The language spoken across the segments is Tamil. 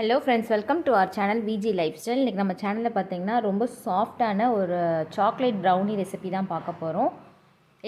Hello friends, welcome to our channel Viji lifestyle. இன்றைக்கி நம்ம சேனலில் பார்த்தீங்கன்னா ரொம்ப சாஃப்டான ஒரு சாக்லேட் ப்ரௌனி ரெசிபி தான் பார்க்க போகிறோம்.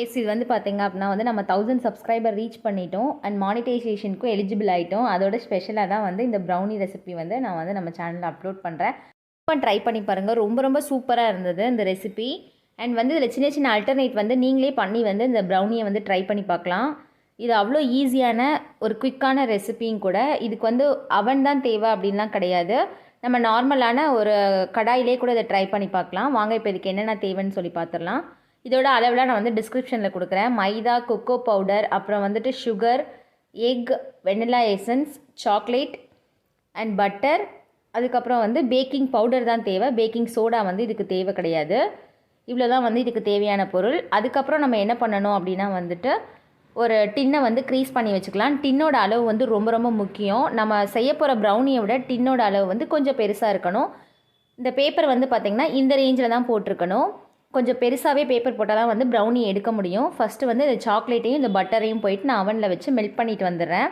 இது வந்து பார்த்திங்க அப்படின்னா வந்து நம்ம 1000 சப்ஸ்கிரைபர் ரீச் பண்ணிட்டோம் அண்ட் மானிட்டைசேஷனுக்கும் எலிஜிபிள் ஆகிட்டோம். அதோட ஸ்பெஷலாக தான் வந்து இந்த ப்ரௌனி ரெசிபி வந்து நான் வந்து நம்ம சேனலில் அப்லோட் பண்ணுறேன். இப்போ ட்ரை பண்ணி பாருங்கள், ரொம்ப ரொம்ப சூப்பராக இருந்தது இந்த ரெசிபி. அண்ட் வந்து இதில் சின்ன சின்ன ஆல்டர்னேட் வந்து நீங்களே பண்ணி வந்து இந்த ப்ரௌனியை வந்து ட்ரை பண்ணி பார்க்கலாம். இது அவ்வளோ ஈஸியான ஒரு குயிக்கான ரெசிபியும் கூட. இதுக்கு வந்து அவன் தான் தேவை அப்படின்லாம் கிடையாது. நம்ம நார்மலான ஒரு கடாயிலே கூட இதை ட்ரை பண்ணி பார்க்கலாம். வாங்க இப்போ இதுக்கு என்னென்ன தேவைன்னு சொல்லி பார்த்துடலாம். இதோட அளவுலாம் நான் வந்து டிஸ்கிரிப்ஷனில் கொடுக்குறேன். மைதா, கொக்கோ பவுடர், அப்புறம் வந்துட்டு sugar, egg, vanilla essence, chocolate and butter. அதுக்கப்புறம் வந்து பேக்கிங் பவுடர் தான் தேவை. பேக்கிங் சோடா வந்து இதுக்கு தேவை கிடையாது. இவ்வளோ தான் வந்து இதுக்கு தேவையான பொருள். அதுக்கப்புறம் நம்ம என்ன பண்ணணும் அப்படின்னா வந்துட்டு ஒரு டின்னை வந்து க்ரீஸ் பண்ணி வச்சுக்கலாம். டின்னோட அளவு வந்து ரொம்ப ரொம்ப முக்கியம். நம்ம செய்ய போகிற ப்ரௌனியை விட டின்னோட அளவு வந்து கொஞ்சம் பெருசாக இருக்கணும். இந்த பேப்பர் வந்து பார்த்திங்கன்னா இந்த ரேஞ்சில் தான் போட்டிருக்கணும். கொஞ்சம் பெருசாகவே பேப்பர் போட்டால் தான் வந்து ப்ரௌனி எடுக்க முடியும். ஃபஸ்ட்டு வந்து இந்த சாக்லேட்டையும் இந்த பட்டரையும் போயிட்டு நான் அவனில் வச்சு மெல்ட் பண்ணிட்டு வந்துடுறேன்.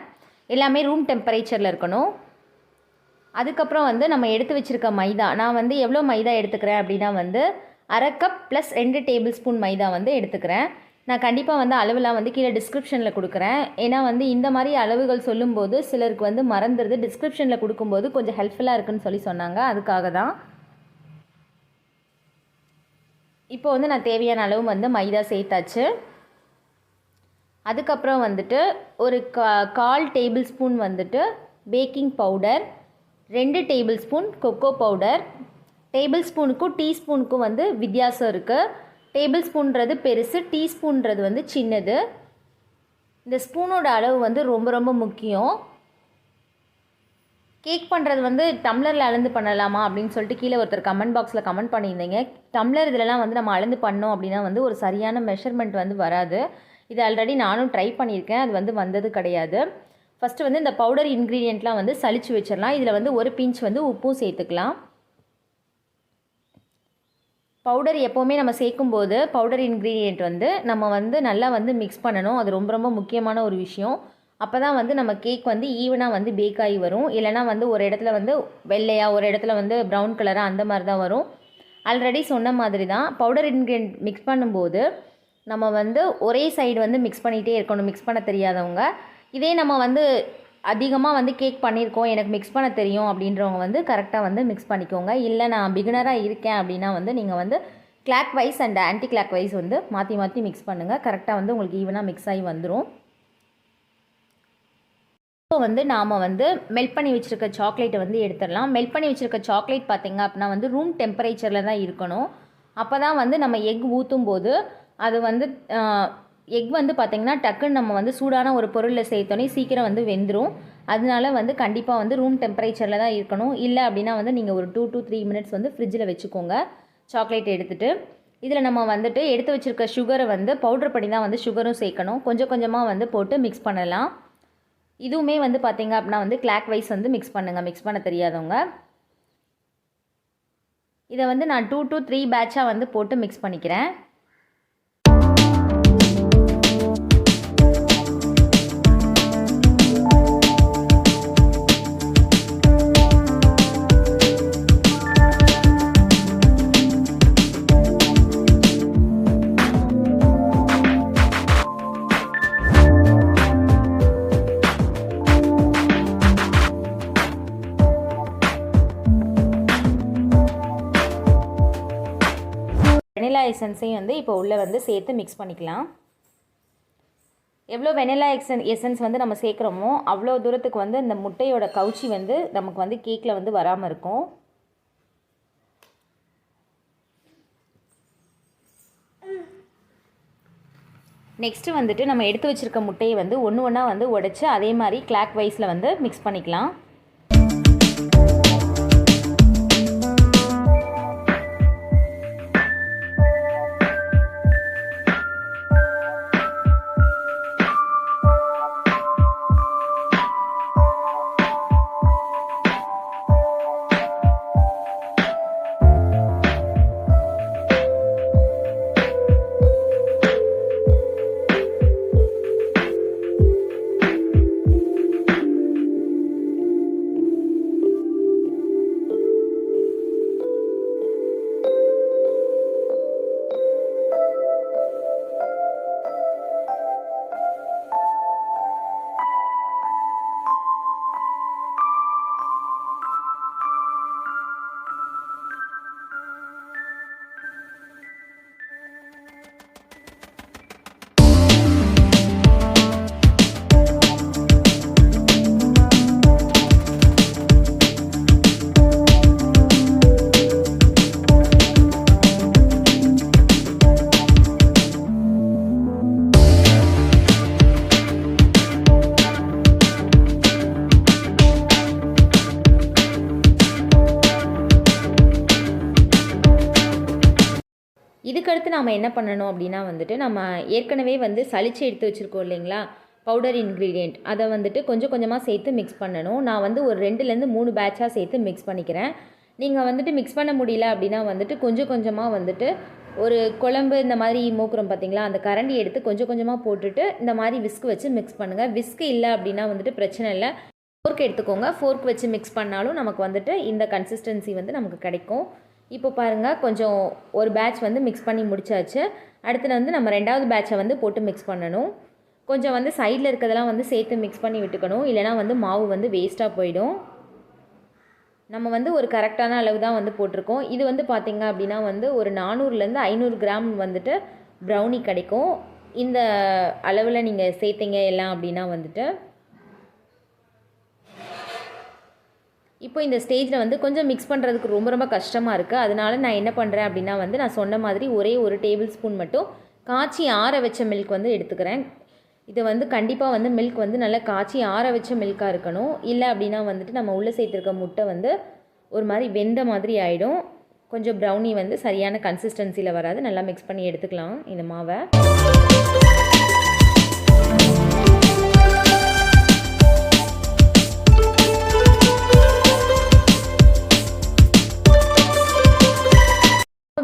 எல்லாமே ரூம் டெம்பரேச்சரில் இருக்கணும். அதுக்கப்புறம் வந்து நம்ம எடுத்து வச்சுருக்க மைதா, நான் வந்து எவ்வளோ மைதா எடுத்துக்கிறேன் அப்படின்னா வந்து 1/2 கப் ப்ளஸ் 2 டேபிள் ஸ்பூன் மைதா வந்து எடுத்துக்கிறேன். நான் கண்டிப்பாக வந்து அளவுலாம் வந்து கீழே டிஸ்கிரிப்ஷனில் கொடுக்குறேன். ஏன்னா வந்து இந்த மாதிரி அளவுகள் சொல்லும்போது சிலருக்கு வந்து மறந்துடுது. டிஸ்கிரிப்ஷனில் கொடுக்கும்போது கொஞ்சம் ஹெல்ப்ஃபுல்லாக இருக்குன்னு சொல்லி சொன்னாங்க, அதுக்காக தான். இப்போ வந்து நான் தேவையான அளவு வந்து மைதா சேர்த்தாச்சு. அதுக்கப்புறம் வந்துட்டு ஒரு 1/4 டேபிள் ஸ்பூன் வந்துட்டு baking powder, 2 tablespoon cocoa powder. டேபிள் ஸ்பூனுக்கும் டீஸ்பூனுக்கும் வந்து வித்தியாசம் இருக்குது. டேபிள் ஸ்பூன்றது பெருசு, டீஸ்பூன்றது வந்து சின்னது. இந்த ஸ்பூனோட அளவு வந்து ரொம்ப ரொம்ப முக்கியம். கேக் பண்ணுறது வந்து டம்ளரில் அளந்து பண்ணலாமா அப்படின்னு சொல்லிட்டு கீழே ஒருத்தர் கமெண்ட் பாக்ஸில் கமெண்ட் பண்ணியிருந்தீங்க. டம்ளர் இதிலலாம் வந்து நம்ம அளந்து பண்ணோம் அப்படின்னா வந்து ஒரு சரியான மெஷர்மெண்ட் வந்து வராது. இது ஆல்ரெடி நானும் ட்ரை பண்ணியிருக்கேன், அது வந்து வந்தது கிடையாது. ஃபஸ்ட்டு வந்து இந்த பவுடர் இன்க்ரீடியண்ட்லாம் வந்து சளிச்சு வச்சிடலாம். இதில் வந்து ஒரு பிஞ்ச் வந்து உப்பும் சேர்த்துக்கலாம். பவுடர் எப்போவுமே நம்ம சேர்க்கும்போது பவுடர் இன்க்ரீடியண்ட் வந்து நம்ம வந்து நல்லா வந்து மிக்ஸ் பண்ணணும். அது ரொம்ப ரொம்ப முக்கியமான ஒரு விஷயம். அப்போ தான் வந்து நம்ம கேக் வந்து ஈவனாக வந்து பேக் ஆகி வரும். இல்லைனா வந்து ஒரு இடத்துல வந்து வெள்ளையாக, ஒரு இடத்துல வந்து ப்ரௌன் கலராக அந்த மாதிரி தான் வரும். ஆல்ரெடி சொன்ன மாதிரி தான் பவுடர் இன்க்ரீடியண்ட் மிக்ஸ் பண்ணும்போது நம்ம வந்து ஒரே சைடு வந்து மிக்ஸ் பண்ணிகிட்டே இருக்கணும், மிக்ஸ் பண்ண தெரியாதவங்க. இதே நம்ம வந்து அதிகமாக வந்து கேக் பண்ணியிருக்கோம், எனக்கு மிக்ஸ் பண்ண தெரியும் அப்படின்றவங்க வந்து கரெக்டாக வந்து மிக்ஸ் பண்ணிக்கோங்க. இல்லை நான் பிகினராக இருக்கேன் அப்படின்னா வந்து நீங்கள் வந்து clockwise and anticlockwise வந்து மாற்றி மாற்றி மிக்ஸ் பண்ணுங்கள். கரெக்டாக வந்து உங்களுக்கு ஈவனாக மிக்ஸ் ஆகி வந்துடும். இப்போ வந்து நாம் வந்து மெல்ட் பண்ணி வச்சுருக்க சாக்லேட்டை வந்து எடுத்துடலாம். மெல்ட் பண்ணி வச்சுருக்க சாக்லேட் பார்த்திங்க அப்படின்னா வந்து ரூம் டெம்பரேச்சரில் தான் இருக்கணும். அப்போ தான் வந்து நம்ம எக் ஊற்றும் போது அது வந்து எக் வந்து பார்த்திங்கன்னா டக்குன்னு நம்ம வந்து சூடான ஒரு பொருளில் சேர்த்தோன்னே சீக்கிரம் வந்து வெந்துடும். அதனால வந்து கண்டிப்பாக வந்து ரூம் டெம்பரேச்சரில் தான் இருக்கணும். இல்லை அப்படின்னா வந்து நீங்கள் ஒரு 2 to 3 மினிட்ஸ் வந்து ஃப்ரிட்ஜில் வச்சுக்கோங்க சாக்லேட் எடுத்துகிட்டு. இதில் நம்ம வந்துட்டு எடுத்து வச்சுருக்க சுகரை வந்து பவுட்ரு பண்ணி தான் வந்து சுகரும் சேர்க்கணும். கொஞ்சம் கொஞ்சமாக வந்து போட்டு மிக்ஸ் பண்ணலாம். இதுவுமே வந்து பார்த்திங்க அப்படின்னா வந்து கிளாக் வைஸ் வந்து மிக்ஸ் பண்ணுங்கள், மிக்ஸ் பண்ண தெரியாதவங்க. இதை வந்து நான் 2 to 3 பேட்சாக வந்து போட்டு மிக்ஸ் பண்ணிக்கிறேன். வெனிலா எசன்ஸையும் வந்து இப்போ உள்ளே வந்து சேர்த்து மிக்ஸ் பண்ணிக்கலாம். எவ்வளோ வெனிலா எசன்ஸ் வந்து நம்ம சேர்க்குறோமோ அவ்வளோ தூரத்துக்கு வந்து இந்த முட்டையோட கவுச்சி வந்து நமக்கு வந்து கேக்கில் வந்து வராமல் இருக்கும். நெக்ஸ்ட்டு வந்துட்டு நம்ம எடுத்து வச்சுருக்க முட்டையை வந்து ஒன்று ஒன்றா வந்து உடைச்சி அதே மாதிரி கிளாக் வைஸில் வந்து மிக்ஸ் பண்ணிக்கலாம். இதுக்கடுத்து நம்ம என்ன பண்ணணும் அப்படின்னா வந்துட்டு நம்ம ஏற்கனவே வந்து சலிச்சு எடுத்து வச்சுருக்கோம் இல்லைங்களா பவுடர் இன்க்ரீடியண்ட், அதை வந்துட்டு கொஞ்சம் கொஞ்சமாக சேர்த்து மிக்ஸ் பண்ணணும். நான் வந்து ஒரு 2லேருந்து 3 பேட்சாக சேர்த்து மிக்ஸ் பண்ணிக்கிறேன். நீங்கள் வந்துட்டு மிக்ஸ் பண்ண முடியல அப்படின்னா வந்துட்டு கொஞ்சம் கொஞ்சமாக வந்துட்டு ஒரு குழம்பு இந்த மாதிரி மூக்குறோம் பார்த்தீங்களா, அந்த கரண்டி எடுத்து கொஞ்சம் கொஞ்சமாக போட்டுட்டு இந்த மாதிரி விஸ்க் வச்சு மிக்ஸ் பண்ணுங்கள். விஸ்க் இல்லை அப்படின்னா வந்துட்டு பிரச்சனை இல்லை, ஃபோர்க் எடுத்துக்கோங்க. ஃபோர்க் வச்சு மிக்ஸ் பண்ணாலும் நமக்கு வந்துட்டு இந்த கன்சிஸ்டன்சி வந்து நமக்கு கிடைக்கும். இப்போ பாருங்கள், கொஞ்சம் ஒரு பேட்ச் வந்து மிக்ஸ் பண்ணி முடிச்சாச்சு. அடுத்து வந்து நம்ம 2வது பேட்சை வந்து போட்டு மிக்ஸ் பண்ணணும். கொஞ்சம் வந்து சைடில் இருக்கிறதெல்லாம் வந்து சேர்த்து மிக்ஸ் பண்ணி விட்டுக்கணும், இல்லைனா வந்து மாவு வந்து வேஸ்ட்டாக போயிடும். நம்ம வந்து ஒரு கரெக்டான அளவு தான் வந்து போட்டிருக்கோம். இது வந்து பார்த்திங்க அப்படின்னா வந்து ஒரு 400லேருந்து 500 கிராம் வந்துட்டு ப்ரௌனி கிடைக்கும். இந்த அளவில் நீங்கள் சேர்த்திங்க எல்லாம் அப்படின்னா வந்துட்டு இப்போ இந்த ஸ்டேஜில் வந்து கொஞ்சம் மிக்ஸ் பண்ணுறதுக்கு ரொம்ப ரொம்ப கஷ்டமாக இருக்குது. அதனால நான் என்ன பண்ணுறேன் அப்படின்னா வந்து நான் சொன்ன மாதிரி ஒரே ஒரு டேபிள் ஸ்பூன் மட்டும் காய்ச்சி ஆற வச்ச மில்க் வந்து எடுத்துக்கிறேன். இது வந்து கண்டிப்பாக வந்து மில்க் வந்து நல்லா காய்ச்சி ஆற வச்ச மில்காக இருக்கணும். இல்லை அப்படின்னா வந்துட்டு நம்ம உள்ளே சேர்த்துருக்க முட்டை வந்து ஒரு மாதிரி வெந்த மாதிரி ஆகிடும். கொஞ்சம் ப்ரௌனி வந்து சரியான கன்சிஸ்டன்சியில் வராது. நல்லா மிக்ஸ் பண்ணி எடுத்துக்கலாம் இந்த மாவை.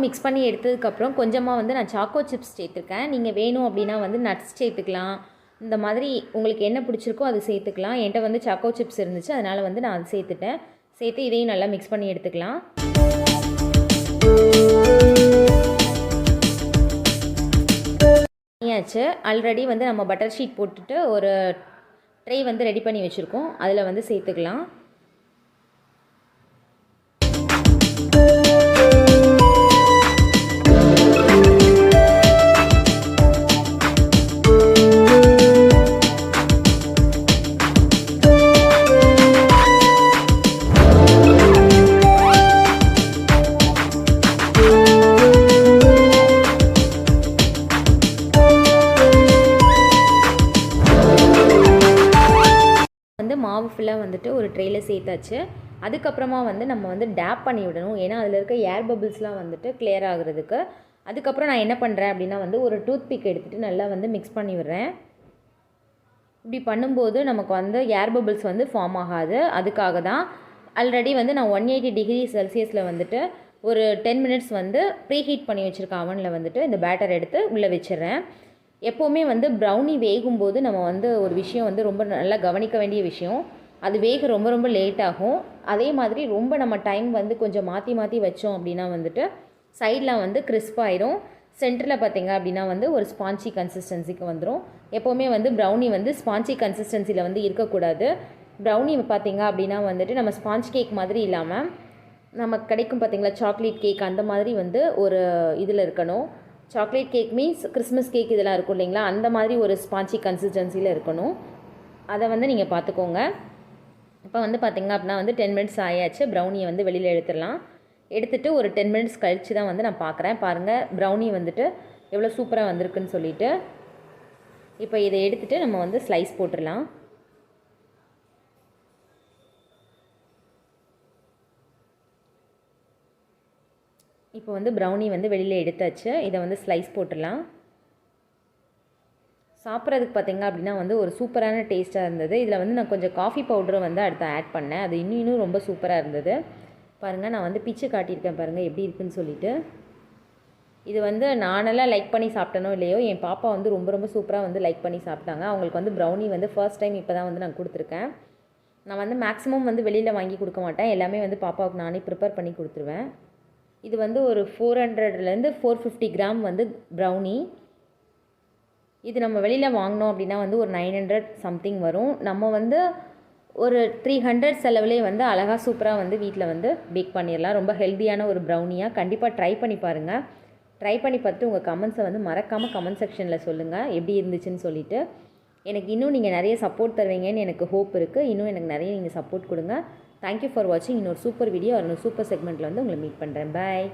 மிக்ஸ் பண்ணி எடுத்ததுக்கப்புறம் கொஞ்சமாக வந்து நான் சாக்கோ சிப்ஸ் சேர்த்துருக்கேன். நீங்கள் வேணும் அப்படின்னா வந்து நட்ஸ் சேர்த்துக்கலாம். இந்த மாதிரி உங்களுக்கு என்ன பிடிச்சிருக்கோ அது சேர்த்துக்கலாம். என்கிட்ட வந்து சாக்கோ சிப்ஸ் இருந்துச்சு, அதனால் வந்து நான் அது சேர்த்துட்டேன். சேர்த்து இதையும் நல்லா மிக்ஸ் பண்ணி எடுத்துக்கலாம். பண்ணியாச்சு. ஆல்ரெடி வந்து நம்ம பட்டர் ஷீட் போட்டுட்டு ஒரு ட்ரை வந்து ரெடி பண்ணி வச்சுருக்கோம், அதில் வந்து சேர்த்துக்கலாம். வந்து மாவு ஃபுல்லாக வந்துட்டு ஒரு ட்ரேயில் சேர்த்தாச்சு. அதுக்கப்புறமா வந்து நம்ம வந்து டேப் பண்ணி விடணும், ஏன்னா அதில் இருக்க ஏர் பபிள்ஸ்லாம் வந்துட்டு கிளியர் ஆகுறதுக்கு. அதுக்கப்புறம் நான் என்ன பண்ணுறேன் அப்படின்னா வந்து ஒரு டூத் பிக் எடுத்துகிட்டு நல்லா வந்து மிக்ஸ் பண்ணி விடுறேன். இப்படி பண்ணும்போது நமக்கு வந்து ஏர் பபிள்ஸ் வந்து ஃபார்ம் ஆகாது. அதுக்காக தான் ஆல்ரெடி வந்து நான் 180 டிகிரி செல்சியஸில் வந்துட்டு ஒரு 10 மினிட்ஸ் வந்து ப்ரீஹீட் பண்ணி வச்சுருக்க அவனில் வந்துட்டு இந்த பேட்டர் எடுத்து உள்ளே வச்சிடுறேன். எப்போவுமே வந்து ப்ரௌனி வேகும்போது நம்ம வந்து ஒரு விஷயம் வந்து ரொம்ப நல்லா கவனிக்க வேண்டிய விஷயம், அது வேக ரொம்ப ரொம்ப லேட் ஆகும். அதே மாதிரி ரொம்ப நம்ம டைம் வந்து கொஞ்சம் மாற்றி மாற்றி வச்சோம் அப்படின்னா வந்துட்டு சைடில் வந்து கிறிஸ்பாயிடும். சென்டரில் பார்த்திங்க அப்படின்னா வந்து ஒரு ஸ்பான்ச்சி கன்சிஸ்டன்சிக்கு வந்துடும். எப்போவுமே வந்து ப்ரௌனி வந்து ஸ்பான்ச்சி கன்சிஸ்டன்சியில் வந்து இருக்கக்கூடாது. ப்ரௌனி பார்த்திங்க அப்படின்னா வந்துட்டு நம்ம ஸ்பான்ச் கேக் மாதிரி இல்லாமல் நமக்கு கிடைக்கும் பார்த்திங்களா சாக்லேட் கேக், அந்த மாதிரி வந்து ஒரு இதில் இருக்கணும். Chocolate cake means Christmas cake இதெல்லாம் இருக்கும் இல்லைங்களா, அந்த மாதிரி ஒரு ஸ்பான்ச்சி கன்சிஸ்டன்சியில் இருக்கணும். அதை வந்து நீங்கள் பார்த்துக்கோங்க. இப்போ வந்து பார்த்திங்க அப்படின்னா வந்து 10 மினிட்ஸ் ஆயாச்சு. ப்ரௌனியை வந்து வெளியில் எடுத்துடலாம். எடுத்துகிட்டு ஒரு 10 மினிட்ஸ் கழித்து தான் வந்து நான் பார்க்குறேன். பாருங்கள் ப்ரௌனி வந்துட்டு எவ்வளோ சூப்பராக வந்திருக்குன்னு சொல்லிட்டு. இப்போ இதை எடுத்துகிட்டு நம்ம வந்து ஸ்லைஸ் போட்டுடலாம். இப்போ வந்து ப்ரௌனி வந்து வெளியில் எடுத்தாச்சு. இதை வந்து ஸ்லைஸ் போட்டுடலாம். சாப்பிட்றதுக்கு பார்த்திங்க அப்படின்னா வந்து ஒரு சூப்பரான டேஸ்ட்டாக இருந்தது. இதில் வந்து நான் கொஞ்சம் காஃபி பவுடரும் வந்து அடுத்து ஆட் பண்ணேன். அது இன்னும் ரொம்ப சூப்பராக இருந்தது. பாருங்கள், நான் வந்து பிச்சு காட்டியிருக்கேன் பாருங்கள் எப்படி இருக்குன்னு சொல்லிட்டு. இது வந்து நானெல்லாம் லைக் பண்ணி சாப்பிட்டனோ இல்லையோ, என் பாப்பா வந்து ரொம்ப ரொம்ப சூப்பராக வந்து லைக் பண்ணி சாப்பிட்டாங்க. அவங்களுக்கு வந்து ப்ரௌனி வந்து ஃபர்ஸ்ட் டைம் இப்போ தான் வந்து நான் கொடுத்துருக்கேன். நான் வந்து மேக்ஸிமம் வந்து வெளியில் வாங்கி கொடுக்க மாட்டேன். எல்லாமே வந்து பாப்பாவுக்கு நானே ப்ரிப்பேர் பண்ணி கொடுத்துருவேன். இது வந்து ஒரு 400லேருந்து 450 கிராம் வந்து ப்ரௌனி. இது நம்ம வெளியில் வாங்கினோம் அப்படின்னா வந்து ஒரு 900 சம்திங் வரும். நம்ம வந்து ஒரு 300 செலவுலேயே வந்து அழகாக சூப்பராக வந்து வீட்டில் வந்து பேக் பண்ணிடலாம். ரொம்ப ஹெல்த்தியான ஒரு ப்ரௌனியாக கண்டிப்பாக ட்ரை பண்ணி பாருங்கள். ட்ரை பண்ணி பார்த்துட்டு உங்கள் கமெண்ட்ஸை வந்து மறக்காமல் கமெண்ட் செக்ஷனில் சொல்லுங்கள் எப்படி இருந்துச்சுன்னு சொல்லிவிட்டு. எனக்கு இன்னும் நீங்கள் நிறைய சப்போர்ட் தருவீங்கன்னு எனக்கு ஹோப் இருக்குது. இன்னும் எனக்கு நிறைய நீங்கள் சப்போர்ட் கொடுங்க. தேங்க்யூ ஃபார் வாட்சிங். இன்னொரு சூப்பர் வீடியோ இன்னொரு சூப்பர் செக்மெண்ட்டில் வந்து உங்களை மீட் பண்ணுறேன். பாய்.